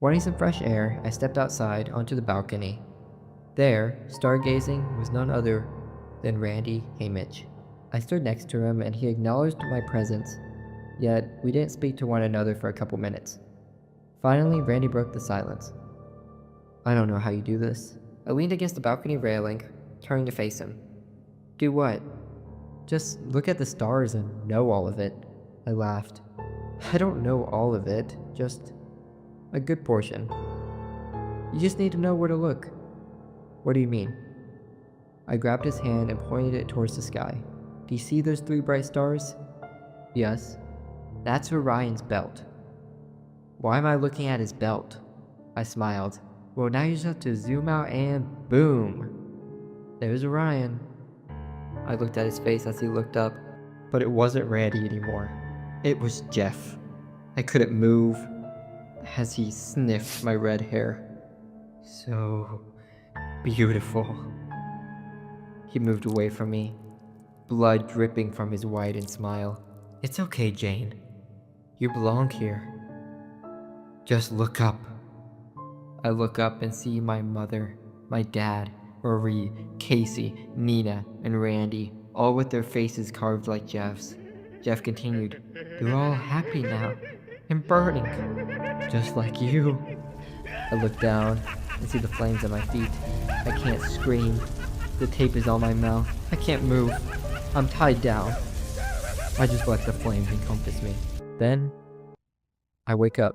Wanting some fresh air, I stepped outside onto the balcony. There, stargazing, was none other than Randy Hamish. I stood next to him and he acknowledged my presence, yet we didn't speak to one another for a couple minutes. Finally, Randy broke the silence. I don't know how you do this. I leaned against the balcony railing, turning to face him. Do what? Just look at the stars and know all of it. I laughed. I don't know all of it, just a good portion. You just need to know where to look. What do you mean? I grabbed his hand and pointed it towards the sky. Do you see those 3 bright stars? Yes. That's Orion's belt. Why am I looking at his belt? I smiled. Well, now you just have to zoom out and boom! There's Orion. I looked at his face as he looked up, but it wasn't Randy anymore. It was Jeff. I couldn't move as he sniffed my red hair. So beautiful. He moved away from me, blood dripping from his widened smile. It's okay, Jane. You belong here. Just look up. I look up and see my mother, my dad, Marie, Casey, Nina, and Randy, all with their faces carved like Jeff's. Jeff continued, They're all happy now, and burning, just like you. I look down and see the flames at my feet. I can't scream. The tape is on my mouth. I can't move. I'm tied down. I just let the flames encompass me. Then, I wake up.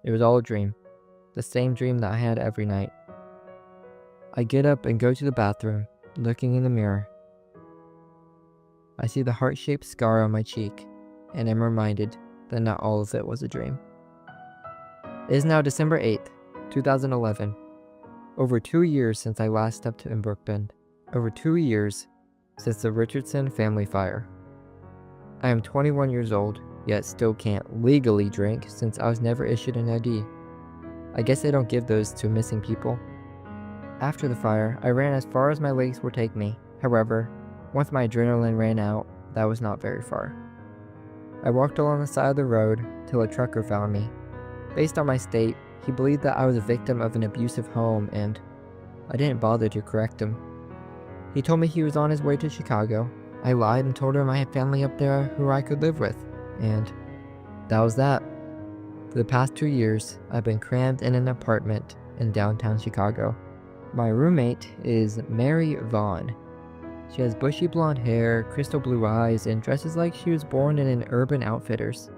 It was all a dream. The same dream that I had every night. I get up and go to the bathroom, looking in the mirror. I see the heart-shaped scar on my cheek, and am reminded that not all of it was a dream. It is now December 8th, 2011. Over 2 years since I last stepped in Brookbend. Over 2 years since the Richardson family fire. I am 21 years old, yet still can't legally drink since I was never issued an ID. I guess they don't give those to missing people. After the fire, I ran as far as my legs would take me. However, once my adrenaline ran out, that was not very far. I walked along the side of the road till a trucker found me. Based on my state, he believed that I was a victim of an abusive home and I didn't bother to correct him. He told me he was on his way to Chicago. I lied and told him I had family up there who I could live with, and that was that. For the past 2 years, I've been crammed in an apartment in downtown Chicago. My roommate is Mary Vaughn. She has bushy blonde hair, crystal blue eyes, and dresses like she was born in an Urban Outfitters.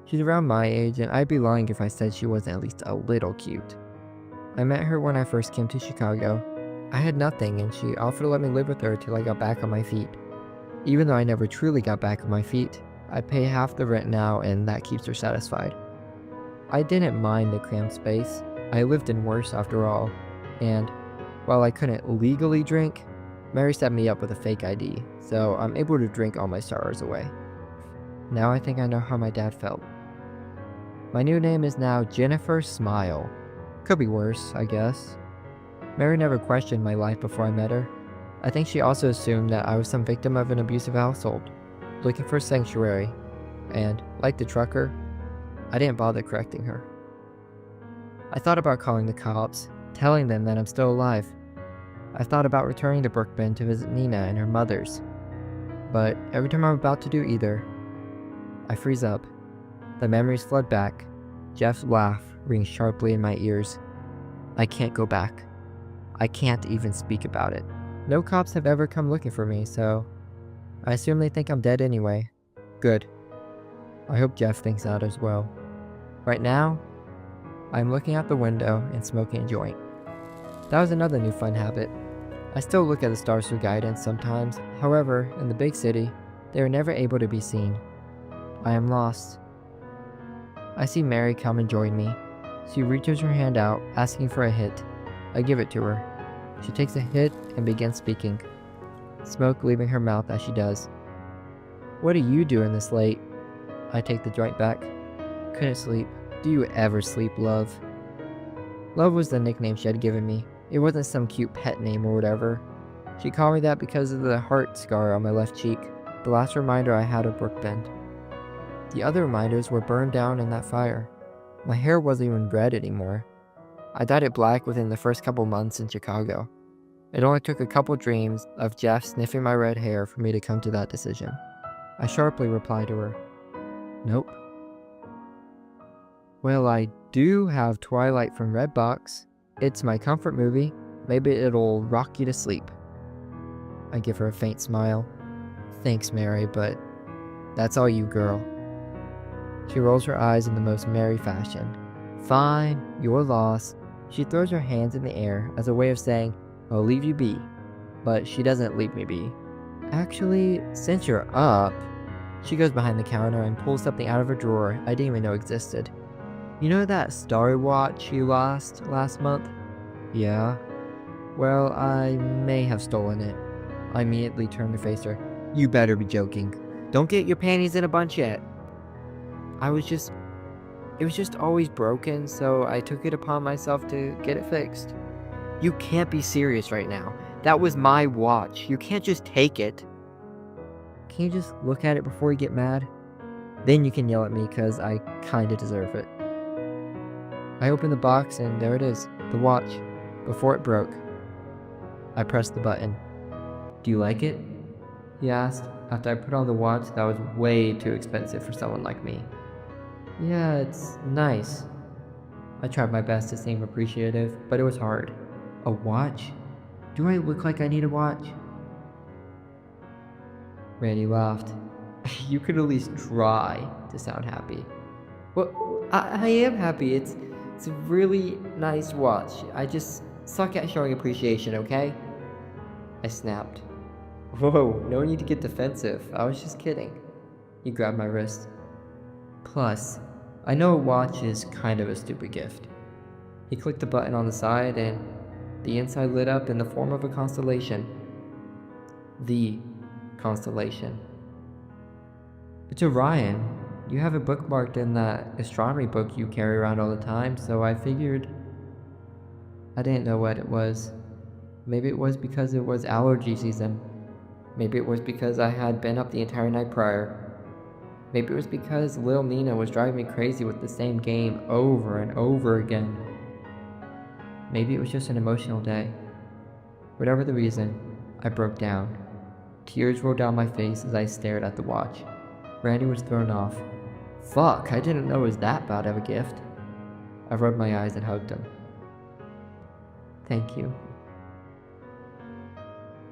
She's around my age, and I'd be lying if I said she wasn't at least a little cute. I met her when I first came to Chicago. I had nothing, and she offered to let me live with her till I got back on my feet. Even though I never truly got back on my feet, I pay half the rent now, and that keeps her satisfied. I didn't mind the cramped space. I lived in worse after all, and while I couldn't legally drink, Mary set me up with a fake ID, so I'm able to drink all my sorrows away. Now I think I know how my dad felt. My new name is now Jennifer Smile. Could be worse, I guess. Mary never questioned my life before I met her. I think she also assumed that I was some victim of an abusive household, looking for sanctuary, and, like the trucker, I didn't bother correcting her. I thought about calling the cops, telling them that I'm still alive. I thought about returning to Brookbend to visit Nina and her mothers. But every time I'm about to do either, I freeze up. The memories flood back. Jeff's laugh rings sharply in my ears. I can't go back. I can't even speak about it. No cops have ever come looking for me, so I assume they think I'm dead anyway. Good. I hope Jeff thinks that as well. Right now, I'm looking out the window and smoking a joint. That was another new fun habit. I still look at the stars through guidance sometimes. However, in the big city, they are never able to be seen. I am lost. I see Mary come and join me. She reaches her hand out, asking for a hit. I give it to her. She takes a hit and begins speaking, smoke leaving her mouth as she does. What are you doing this late? I take the joint back. Couldn't sleep. Do you ever sleep, love? Love was the nickname she had given me. It wasn't some cute pet name or whatever. She called me that because of the heart scar on my left cheek, the last reminder I had of Brookbend. The other reminders were burned down in that fire. My hair wasn't even red anymore. I dyed it black within the first couple months in Chicago. It only took a couple dreams of Jeff sniffing my red hair for me to come to that decision. I sharply replied to her, "Nope." "Well, I do have Twilight from Redbox. It's my comfort movie. Maybe it'll rock you to sleep." I give her a faint smile. "Thanks, Mary, but that's all you, girl." She rolls her eyes in the most merry fashion. "Fine, your loss." She throws her hands in the air as a way of saying, "I'll leave you be." But she doesn't leave me be. "Actually, since you're up..." She goes behind the counter and pulls something out of her drawer I didn't even know existed. "You know that Star Watch you lost last month?" "Yeah." "Well, I may have stolen it." I immediately turned to face her. "You better be joking. Don't get your panties in a bunch yet." It was just always broken, so I took it upon myself to get it fixed." "You can't be serious right now. That was my watch. You can't just take it." "Can you just look at it before you get mad? Then you can yell at me, cause I kinda deserve it." I opened the box and there it is, the watch, before it broke. I pressed the button. "Do you like it?" he asked, after I put on the watch that was way too expensive for someone like me. "Yeah, it's nice." I tried my best to seem appreciative, but it was hard. "A watch? Do I look like I need a watch?" Randy laughed. "You could at least try to sound happy." "Well, I am happy. It's a really nice watch. I just suck at showing appreciation, okay?" I snapped. "Whoa, no need to get defensive. I was just kidding." He grabbed my wrist. "Plus, I know a watch is kind of a stupid gift." He clicked the button on the side and the inside lit up in the form of a constellation. The constellation. "It's Orion. You have it bookmarked in that astronomy book you carry around all the time, so I figured..." I didn't know what it was. Maybe it was because it was allergy season. Maybe it was because I had been up the entire night prior. Maybe it was because Lil Nina was driving me crazy with the same game over and over again. Maybe it was just an emotional day. Whatever the reason, I broke down. Tears rolled down my face as I stared at the watch. Randy was thrown off. "Fuck, I didn't know it was that bad of a gift." I rubbed my eyes and hugged him. "Thank you."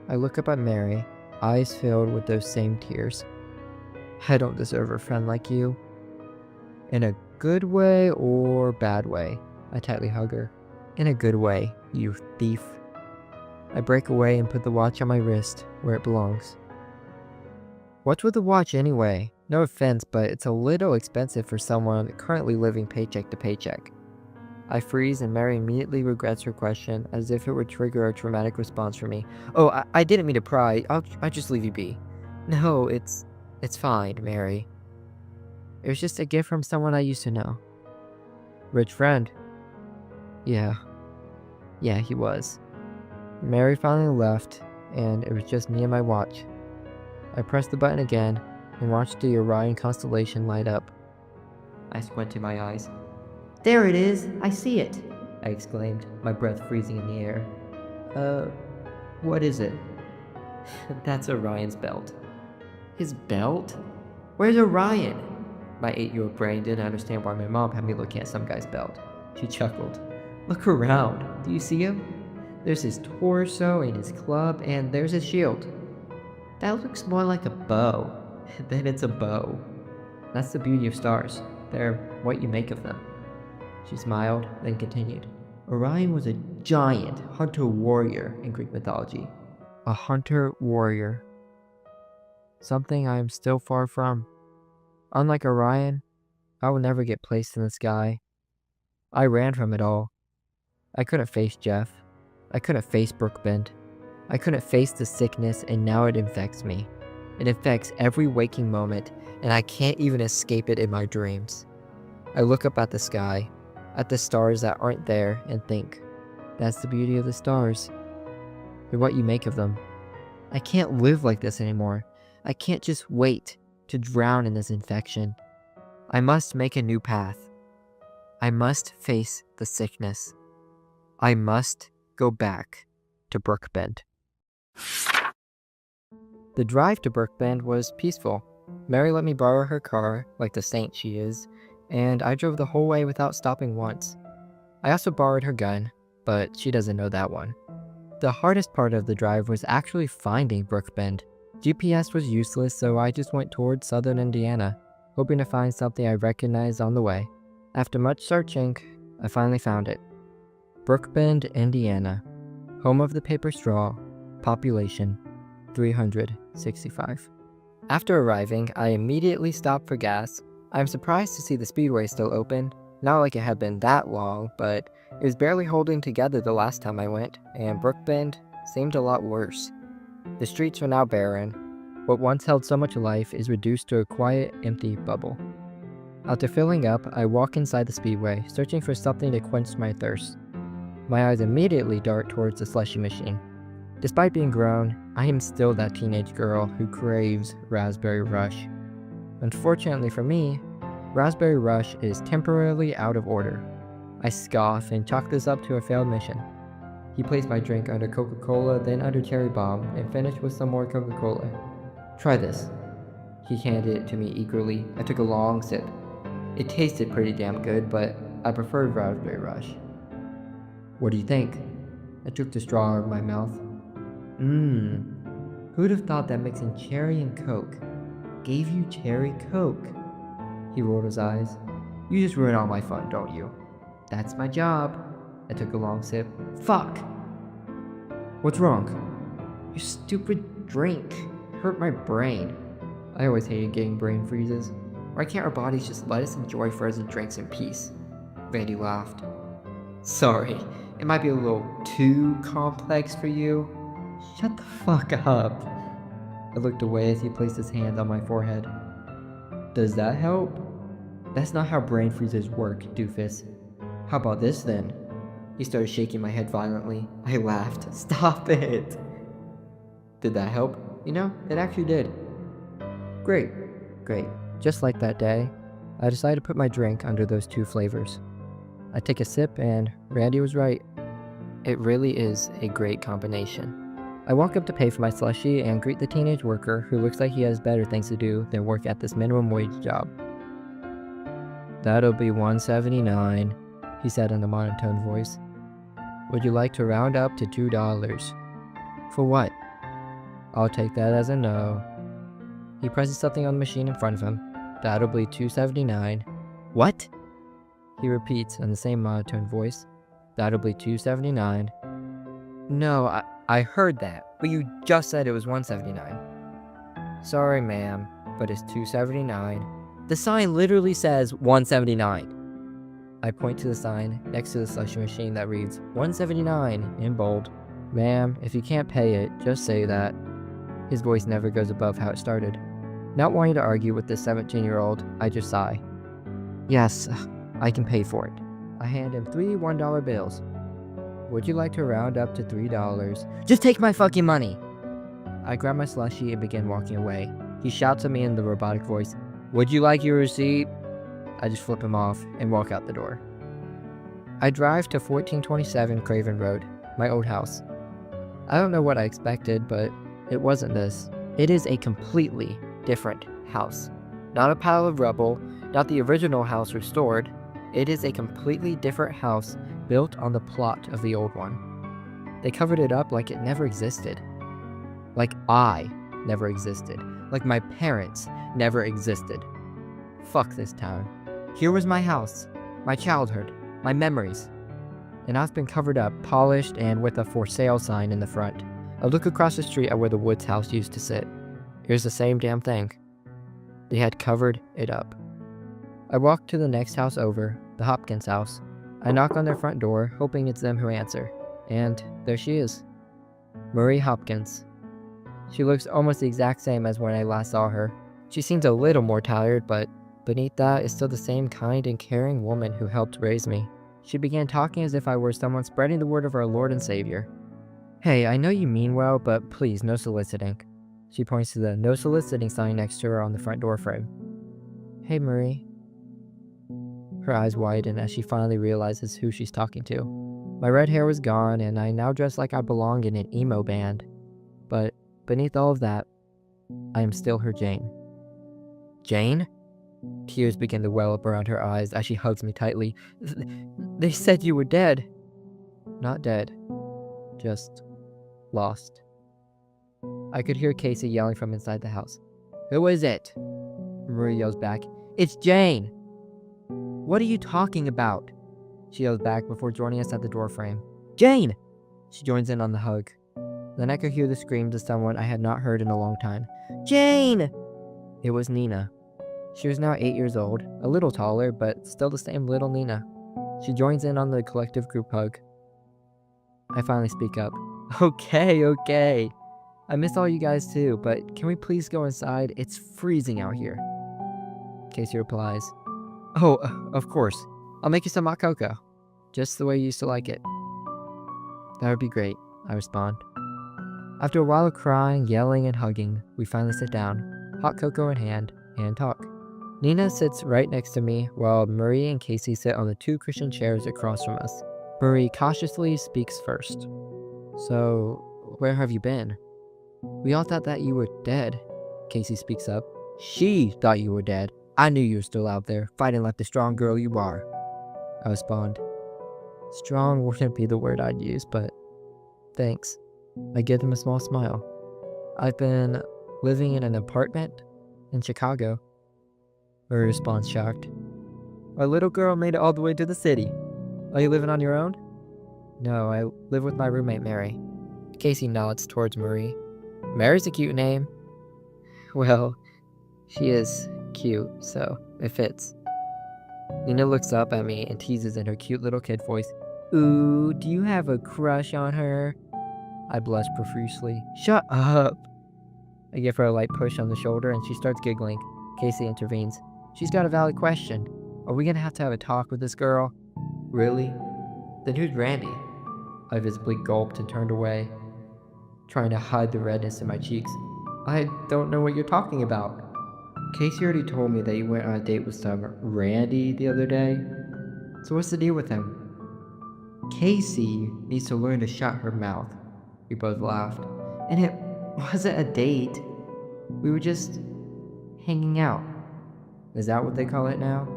I look up at Mary, eyes filled with those same tears. "I don't deserve a friend like you." "In a good way or bad way?" I tightly hug her. "In a good way, you thief." I break away and put the watch on my wrist, where it belongs. What's with the watch anyway? No offense, but it's a little expensive for someone currently living paycheck to paycheck. I freeze and Mary immediately regrets her question, as if it would trigger a traumatic response for me. "Oh, I didn't mean to pry. I'll just leave you be." "No, it's fine, Mary. It was just a gift from someone I used to know." "Rich friend?" Yeah, he was." Mary finally left, and it was just me and my watch. I pressed the button again and watched the Orion constellation light up. I squinted my eyes. "There it is! I see it!" I exclaimed, my breath freezing in the air. What is it?" "That's Orion's belt." "His belt? Where's Orion?" My 8-year-old brain didn't understand why my mom had me looking at some guy's belt. She chuckled. "Look around. Do you see him? There's his torso and his club, and there's his shield. That looks more like a bow. Then it's a bow. That's the beauty of stars. They're what you make of them." She smiled, then continued. "Orion was a giant hunter-warrior in Greek mythology." A hunter-warrior. Something I am still far from. Unlike Orion, I will never get placed in the sky. I ran from it all. I couldn't face Jeff. I couldn't face Brookbend. I couldn't face the sickness, and now it infects me. It infects every waking moment, and I can't even escape it in my dreams. I look up at the sky, at the stars that aren't there, and think, that's the beauty of the stars. They're what you make of them. I can't live like this anymore. I can't just wait to drown in this infection. I must make a new path. I must face the sickness. I must go back to Brookbend. The drive to Brookbend was peaceful. Mary let me borrow her car, like the saint she is, and I drove the whole way without stopping once. I also borrowed her gun, but she doesn't know that one. The hardest part of the drive was actually finding Brookbend. GPS was useless, so I just went towards southern Indiana, hoping to find something I recognized on the way. After much searching, I finally found it. Brookbend, Indiana, home of the paper straw, population 365. After arriving, I immediately stopped for gas. I'm surprised to see the speedway still open. Not like it had been that long, but it was barely holding together the last time I went, and Brookbend seemed a lot worse. The streets are now barren. What once held so much life is reduced to a quiet, empty bubble. After filling up, I walk inside the speedway, searching for something to quench my thirst. My eyes immediately dart towards the slushy machine. Despite being grown, I am still that teenage girl who craves Raspberry Rush. Unfortunately for me, Raspberry Rush is temporarily out of order. I scoff and chalk this up to a failed mission. He placed my drink under Coca-Cola, then under Cherry Bomb, and finished with some more Coca-Cola. Try this. He handed it to me eagerly. I took a long sip. It tasted pretty damn good, but I preferred Raspberry Rush. What do you think? I took the straw out of my mouth. Who'd have thought that mixing cherry and Coke gave you cherry Coke? He rolled his eyes. You just ruin all my fun, don't you? That's my job. I took a long sip. Fuck! What's wrong? Your stupid drink hurt my brain. I always hated getting brain freezes. Why can't our bodies just let us enjoy frozen drinks in peace? Randy laughed. Sorry, it might be a little too complex for you. Shut the fuck up. I looked away as he placed his hand on my forehead. Does that help? That's not how brain freezers work, doofus. How about this then? He started shaking my head violently. I laughed. Stop it! Did that help? You know, it actually did. Great. Just like that day, I decided to put my drink under those two flavors. I take a sip and Randy was right. It really is a great combination. I walk up to pay for my slushie and greet the teenage worker who looks like he has better things to do than work at this minimum wage job. That'll be $1.79, he said in a monotone voice. Would you like to round up to $2? For what? I'll take that as a no. He presses something on the machine in front of him. That'll be $2.79. What? He repeats in the same monotone voice. That'll be $2.79. No, I heard that, but you just said it was $1.79. Sorry, ma'am, but it's $2.79. The sign literally says $1.79. I point to the sign next to the slushie machine that reads $1.79 in bold. Ma'am, if you can't pay it, just say that. His voice never goes above how it started. Not wanting to argue with this 17-year-old, I just sigh. Yes, I can pay for it. I hand him 3 $1 bills. Would you like to round up to $3? Just take my fucking money! I grab my slushie and begin walking away. He shouts at me in the robotic voice, Would you like your receipt? I just flip him off and walk out the door. I drive to 1427 Craven Road, my old house. I don't know what I expected, but it wasn't this. It is a completely different house. Not a pile of rubble, not the original house restored. It is a completely different house built on the plot of the old one. They covered it up like it never existed. Like I never existed. Like my parents never existed. Fuck this town. Here was my house, my childhood, my memories. And I've been covered up, polished, and with a for sale sign in the front. I look across the street at where the Woods house used to sit. Here's the same damn thing. They had covered it up. I walk to the next house over, the Hopkins house. I knock on their front door, hoping it's them who answer. And there she is. Marie Hopkins. She looks almost the exact same as when I last saw her. She seems a little more tired, but beneath that is still the same kind and caring woman who helped raise me. She began talking as if I were someone spreading the word of our Lord and Savior. Hey, I know you mean well, but please, no soliciting. She points to the no soliciting sign next to her on the front door frame. Hey, Marie. Her eyes widen as she finally realizes who she's talking to. My red hair was gone, and I now dress like I belonged in an emo band. But beneath all of that, I am still her Jane. Jane? Tears begin to well up around her eyes as she hugs me tightly. They said you were dead. Not dead. Just lost. I could hear Casey yelling from inside the house. Who is it? Marie yells back. It's Jane! What are you talking about? She yells back before joining us at the doorframe. Jane! She joins in on the hug. Then I could hear the screams of someone I had not heard in a long time. Jane! It was Nina. She was now 8 years old, a little taller, but still the same little Nina. She joins in on the collective group hug. I finally speak up. Okay. I miss all you guys too, but can we please go inside? It's freezing out here. Casey replies, Oh, of course. I'll make you some hot cocoa. Just the way you used to like it. That would be great, I respond. After a while of crying, yelling, and hugging, we finally sit down, hot cocoa in hand, and talk. Nina sits right next to me, while Marie and Casey sit on the 2 cushioned chairs across from us. Marie cautiously speaks first. So, where have you been? We all thought that you were dead, Casey speaks up. She thought you were dead. I knew you were still out there, fighting like the strong girl you are. I respond. Strong wouldn't be the word I'd use, but thanks. I give them a small smile. I've been living in an apartment in Chicago. Marie responds shocked. Our little girl made it all the way to the city. Are you living on your own? No, I live with my roommate Mary. Casey nods towards Marie. Mary's a cute name. Well, she is cute, so it fits. Nina looks up at me and teases in her cute little kid voice. Ooh, do you have a crush on her? I blush profusely. Shut up! I give her a light push on the shoulder and she starts giggling. Casey intervenes. She's got a valid question. Are we gonna have to have a talk with this girl? Really? Then who's Randy? I visibly gulped and turned away, trying to hide the redness in my cheeks. I don't know what you're talking about. Casey already told me that you went on a date with some Randy the other day. So what's the deal with him? Casey needs to learn to shut her mouth. We both laughed. And it wasn't a date. We were just hanging out. Is that what they call it now?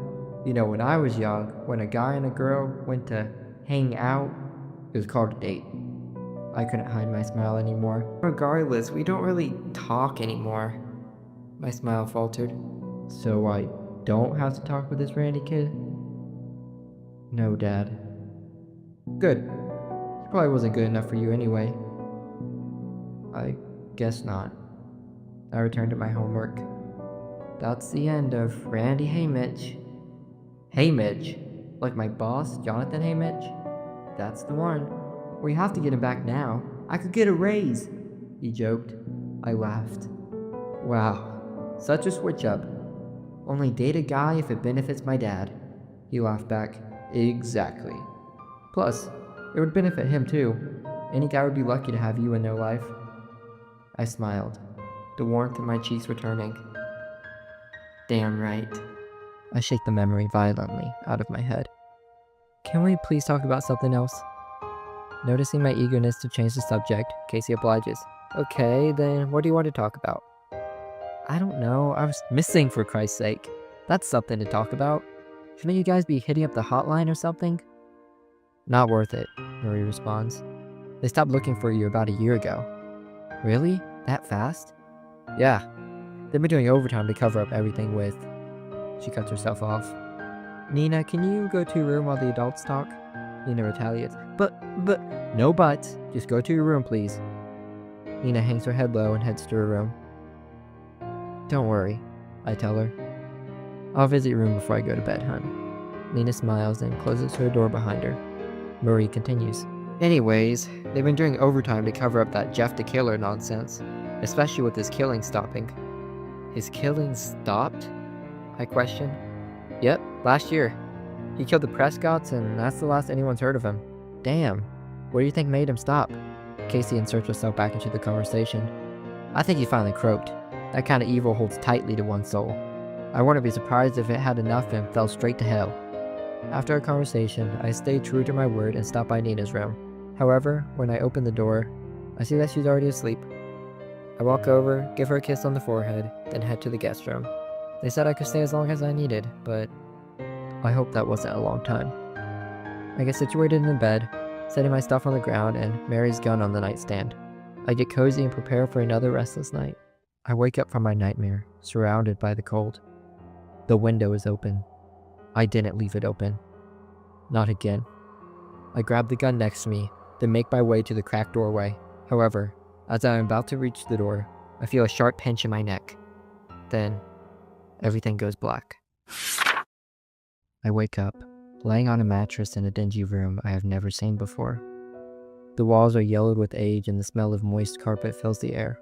You know, when I was young, when a guy and a girl went to hang out, it was called a date. I couldn't hide my smile anymore. Regardless, we don't really talk anymore. My smile faltered. So I don't have to talk with this Randy kid? No, Dad. Good. He probably wasn't good enough for you anyway. I guess not. I returned to my homework. That's the end of Randy Haymitch. Haymitch? Like my boss, Jonathan Haymitch? That's the one. We have to get him back now. I could get a raise, he joked. I laughed. Wow, such a switch up. Only date a guy if it benefits my dad. He laughed back. Exactly. Plus, it would benefit him too. Any guy would be lucky to have you in their life. I smiled, the warmth in my cheeks returning. Damn right. I shake the memory violently out of my head. Can we please talk about something else? Noticing my eagerness to change the subject, Casey obliges. Okay, then what do you want to talk about? I don't know, I was missing for Christ's sake. That's something to talk about. Shouldn't you guys be hitting up the hotline or something? Not worth it, Marie responds. They stopped looking for you about a year ago. Really? That fast? Yeah. They've been doing overtime to cover up everything with... She cuts herself off. Nina, can you go to your room while the adults talk? Nina retaliates. But... No buts. Just go to your room, please. Nina hangs her head low and heads to her room. Don't worry, I tell her. I'll visit your room before I go to bed, hon. Nina smiles and closes her door behind her. Marie continues. Anyways, they've been doing overtime to cover up that Jeff the Killer nonsense, especially with his killing stopping. His killing stopped? I question. Yep, last year. He killed the Prescotts and that's the last anyone's heard of him. Damn, what do you think made him stop? Casey inserts herself back into the conversation. I think he finally croaked. That kind of evil holds tightly to one's soul. I wouldn't be surprised if it had enough and fell straight to hell. After our conversation, I stayed true to my word and stopped by Nina's room. However, when I open the door, I see that she's already asleep. I walk over, give her a kiss on the forehead, then head to the guest room. They said I could stay as long as I needed, but I hope that wasn't a long time. I get situated in the bed, setting my stuff on the ground and Mary's gun on the nightstand. I get cozy and prepare for another restless night. I wake up from my nightmare, surrounded by the cold. The window is open. I didn't leave it open. Not again. I grab the gun next to me, then make my way to the cracked doorway. However, as I am about to reach the door, I feel a sharp pinch in my neck. Then, everything goes black. I wake up, laying on a mattress in a dingy room I have never seen before. The walls are yellowed with age and the smell of moist carpet fills the air.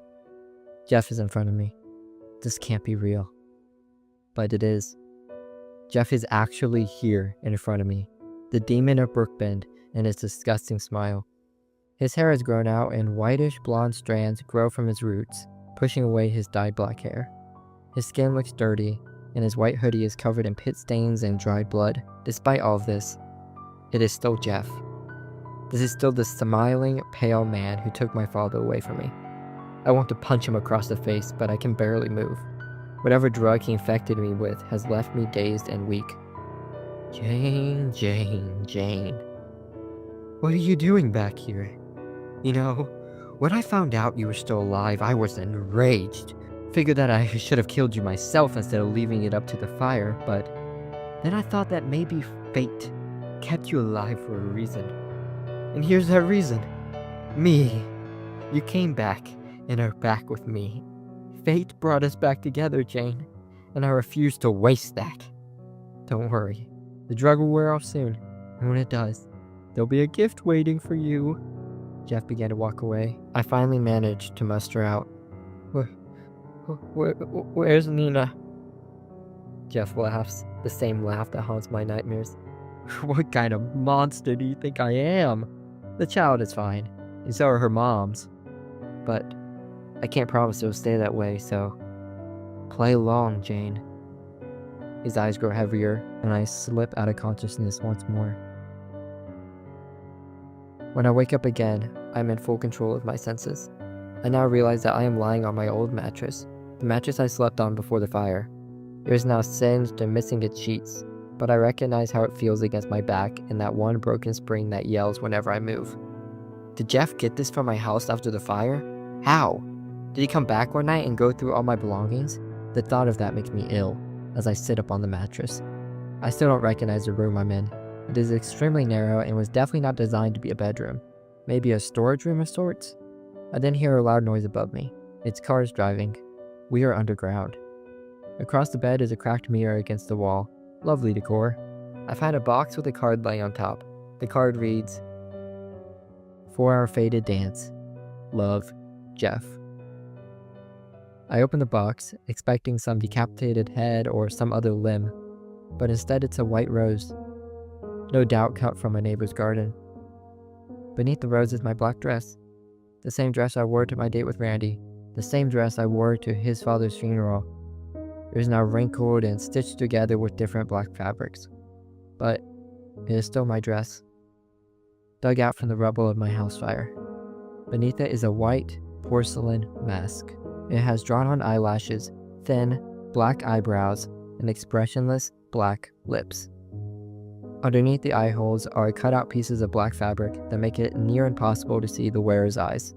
Jeff is in front of me. This can't be real. But it is. Jeff is actually here in front of me, the demon of Brookbend and his disgusting smile. His hair has grown out and whitish blonde strands grow from his roots, pushing away his dyed black hair. His skin looks dirty, and his white hoodie is covered in pit stains and dried blood. Despite all of this, it is still Jeff. This is still the smiling, pale man who took my father away from me. I want to punch him across the face, but I can barely move. Whatever drug he infected me with has left me dazed and weak. Jane, Jane, Jane. What are you doing back here? You know, when I found out you were still alive, I was enraged. Figured that I should have killed you myself instead of leaving it up to the fire, but then I thought that maybe fate kept you alive for a reason. And here's that reason. Me. You came back and are back with me. Fate brought us back together, Jane, and I refuse to waste that. Don't worry, the drug will wear off soon, and when it does, there'll be a gift waiting for you. Jeff began to walk away. I finally managed to muster out, Where's Nina? Jeff laughs, the same laugh that haunts my nightmares. What kind of monster do you think I am? The child is fine, and so are her moms. But I can't promise it'll stay that way, so play along, Jane. His eyes grow heavier, and I slip out of consciousness once more. When I wake up again, I'm in full control of my senses. I now realize that I am lying on my old mattress, the mattress I slept on before the fire. It is now singed and missing its sheets, but I recognize how it feels against my back and that one broken spring that yells whenever I move. Did Jeff get this from my house after the fire? How? Did he come back one night and go through all my belongings? The thought of that makes me ill as I sit up on the mattress. I still don't recognize the room I'm in. It is extremely narrow and was definitely not designed to be a bedroom. Maybe a storage room of sorts? I then hear a loud noise above me. It's cars driving. We are underground. Across the bed is a cracked mirror against the wall. Lovely decor. I find a box with a card laying on top. The card reads, "For our faded dance. Love, Jeff." I open the box, expecting some decapitated head or some other limb, but instead it's a white rose. No doubt cut from a neighbor's garden. Beneath the rose is my black dress. The same dress I wore to my date with Randy. The same dress I wore to his father's funeral. It is now wrinkled and stitched together with different black fabrics. But it is still my dress. Dug out from the rubble of my house fire. Beneath it is a white porcelain mask. It has drawn-on eyelashes, thin, black eyebrows, and expressionless black lips. Underneath the eye holes are cut-out pieces of black fabric that make it near impossible to see the wearer's eyes.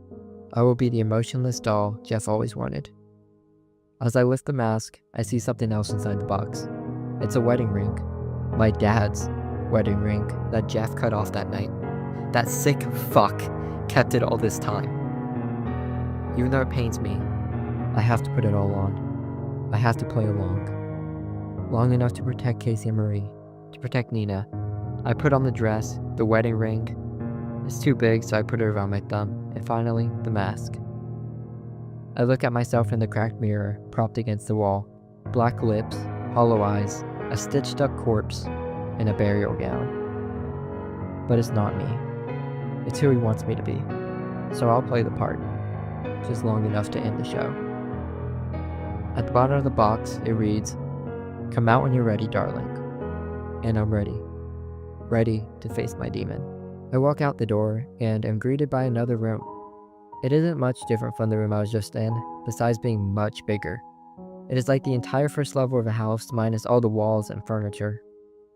I will be the emotionless doll Jeff always wanted. As I lift the mask, I see something else inside the box. It's a wedding ring. My dad's wedding ring that Jeff cut off that night. That sick fuck kept it all this time. Even though it pains me, I have to put it all on. I have to play along. Long enough to protect Casey and Marie, to protect Nina. I put on the dress, the wedding ring. It's too big, so I put it around my thumb, and finally, the mask. I look at myself in the cracked mirror, propped against the wall. Black lips, hollow eyes, a stitched up corpse, and a burial gown. But it's not me. It's who he wants me to be. So I'll play the part, just long enough to end the show. At the bottom of the box, it reads, "Come out when you're ready, darling." And I'm ready. ready to face my demon. I walk out the door and am greeted by another room. It isn't much different from the room I was just in, besides being much bigger. It is like the entire first level of a house minus all the walls and furniture.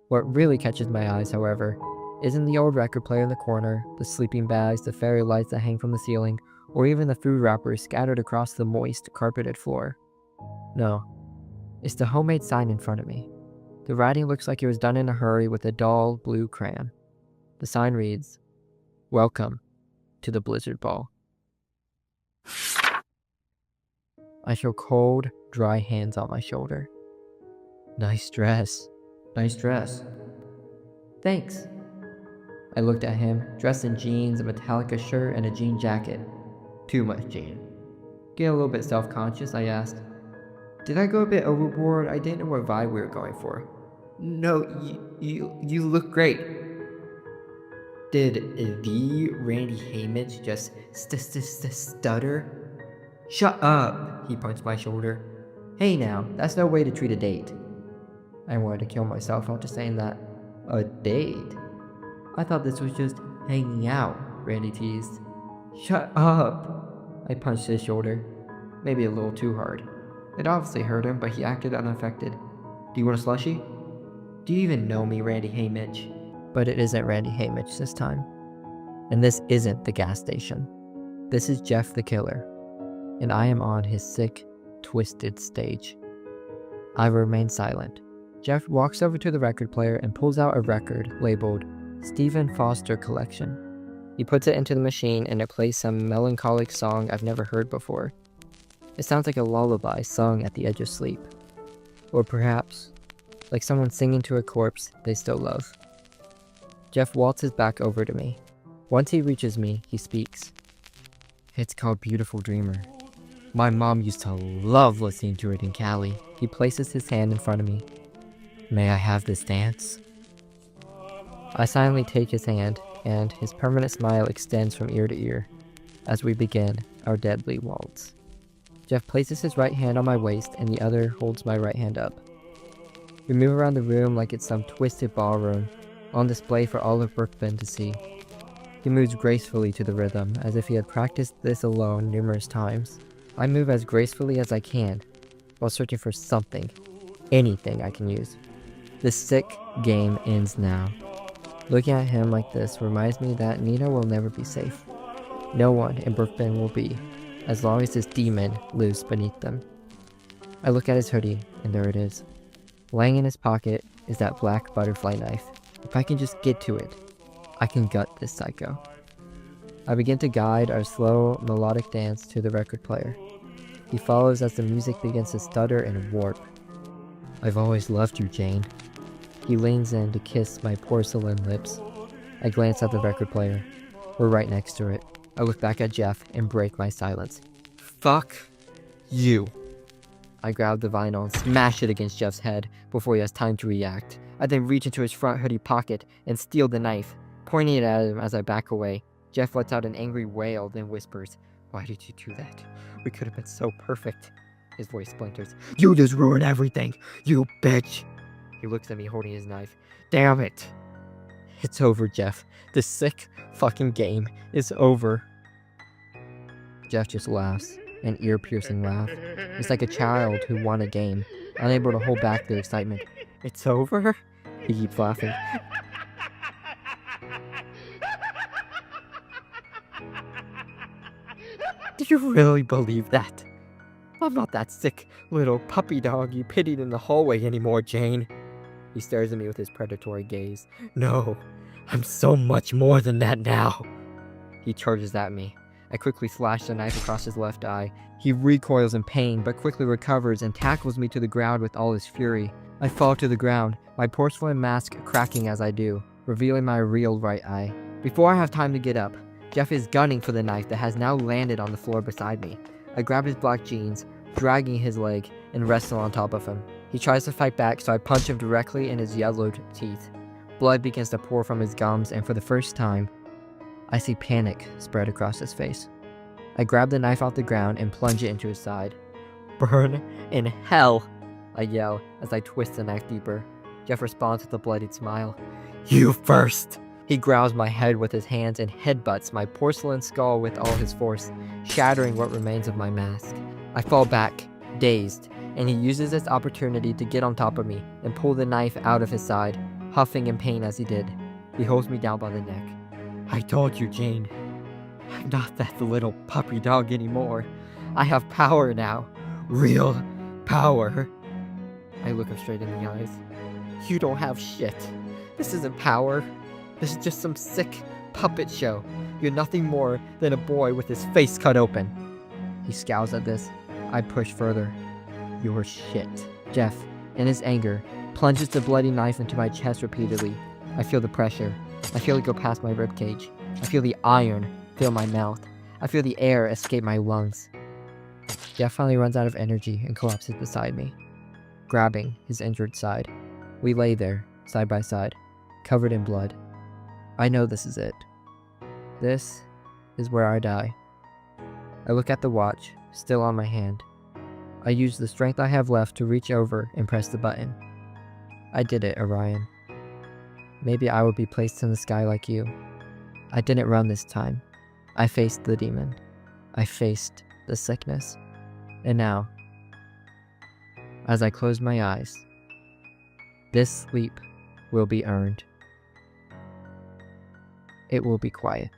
What really catches my eyes, however, isn't the old record player in the corner, the sleeping bags, the fairy lights that hang from the ceiling, or even the food wrappers scattered across the moist, carpeted floor. No, it's the homemade sign in front of me. The writing looks like it was done in a hurry with a dull blue crayon. The sign reads, "Welcome to the Blizzard Ball." I feel cold, dry hands on my shoulder. "Nice dress." "Nice dress." "Thanks." I looked at him, dressed in jeans, a Metallica shirt, and a jean jacket. Too much jean. Getting a little bit self-conscious, I asked, "Did I go a bit overboard? I didn't know what vibe we were going for." "No, you look great." Did the Randy Hamage just stutter? "Shut up," he punched my shoulder. "Hey now, that's no way to treat a date." I wanted to kill myself after saying that. A date? I thought this was just hanging out, Randy teased. "Shut up." I punched his shoulder. Maybe a little too hard. It obviously hurt him, but he acted unaffected. "Do you want a slushie?" "Do you even know me, Randy Hamage?" But it isn't Randy Hamage this time. And this isn't the gas station. This is Jeff the Killer. And I am on his sick, twisted stage. I remain silent. Jeff walks over to the record player and pulls out a record labeled Stephen Foster Collection. He puts it into the machine and it plays some melancholic song I've never heard before. It sounds like a lullaby sung at the edge of sleep. Or perhaps, like someone singing to a corpse they still love. Jeff waltzes back over to me. Once he reaches me, he speaks. "It's called Beautiful Dreamer. My mom used to love listening to it in Cali." He places his hand in front of me. "May I have this dance?" I silently take his hand, and his permanent smile extends from ear to ear as we begin our deadly waltz. Jeff places his right hand on my waist and the other holds my right hand up. We move around the room like it's some twisted ballroom on display for all of Brookbend to see. He moves gracefully to the rhythm as if he had practiced this alone numerous times. I move as gracefully as I can while searching for something, anything I can use. This sick game ends now. Looking at him like this reminds me that Nina will never be safe. No one in Brookbend will be, as long as this demon lives beneath them. I look at his hoodie, and there it is. Lying in his pocket is that black butterfly knife. If I can just get to it, I can gut this psycho. I begin to guide our slow, melodic dance to the record player. He follows as the music begins to stutter and warp. "I've always loved you, Jane." He leans in to kiss my porcelain lips. I glance at the record player. We're right next to it. I look back at Jeff and break my silence. "Fuck you." I grab the vinyl and smash it against Jeff's head before he has time to react. I then reach into his front hoodie pocket and steal the knife, pointing it at him as I back away. Jeff lets out an angry wail, then whispers, "Why did you do that? We could have been so perfect." His voice splinters. "You just ruined everything, you bitch." He looks at me holding his knife. "Damn it." It's over, Jeff. This sick fucking game is over. Jeff just laughs, an ear-piercing laugh. It's like a child who won a game, unable to hold back their excitement. "It's over?" He keeps laughing. "Do you really believe that? I'm not that sick little puppy dog you pitied in the hallway anymore, Jane." He stares at me with his predatory gaze. "No, I'm so much more than that now." He charges at me. I quickly slash the knife across his left eye. He recoils in pain, but quickly recovers and tackles me to the ground with all his fury. I fall to the ground, my porcelain mask cracking as I do, revealing my real right eye. Before I have time to get up, Jeff is gunning for the knife that has now landed on the floor beside me. I grab his black jeans, dragging his leg, and wrestle on top of him. He tries to fight back, so I punch him directly in his yellowed teeth. Blood begins to pour from his gums, and for the first time, I see panic spread across his face. I grab the knife off the ground and plunge it into his side. "Burn in hell!" I yell as I twist the knife deeper. Jeff responds with a bloodied smile. You first! He growls my head with his hands and headbutts my porcelain skull with all his force, shattering what remains of my mask. I fall back, dazed, and he uses this opportunity to get on top of me and pull the knife out of his side, huffing in pain as he did. He holds me down by the neck. I told you, Jane. I'm not that little puppy dog anymore. I have power now. Real power. I look him straight in the eyes. You don't have shit. This isn't power. This is just some sick puppet show. You're nothing more than a boy with his face cut open. He scowls at this. I push further. You're shit. Jeff, in his anger, plunges the bloody knife into my chest repeatedly. I feel the pressure. I feel it go past my ribcage. I feel the iron fill my mouth. I feel the air escape my lungs. Jeff finally runs out of energy and collapses beside me, grabbing his injured side. We lay there, side by side, covered in blood. I know this is it. This is where I die. I look at the watch, still on my hand. I use the strength I have left to reach over and press the button. I did it, Orion. Maybe I would be placed in the sky like you. I didn't run this time. I faced the demon. I faced the sickness. And now, as I close my eyes, this sleep will be earned. It will be quiet.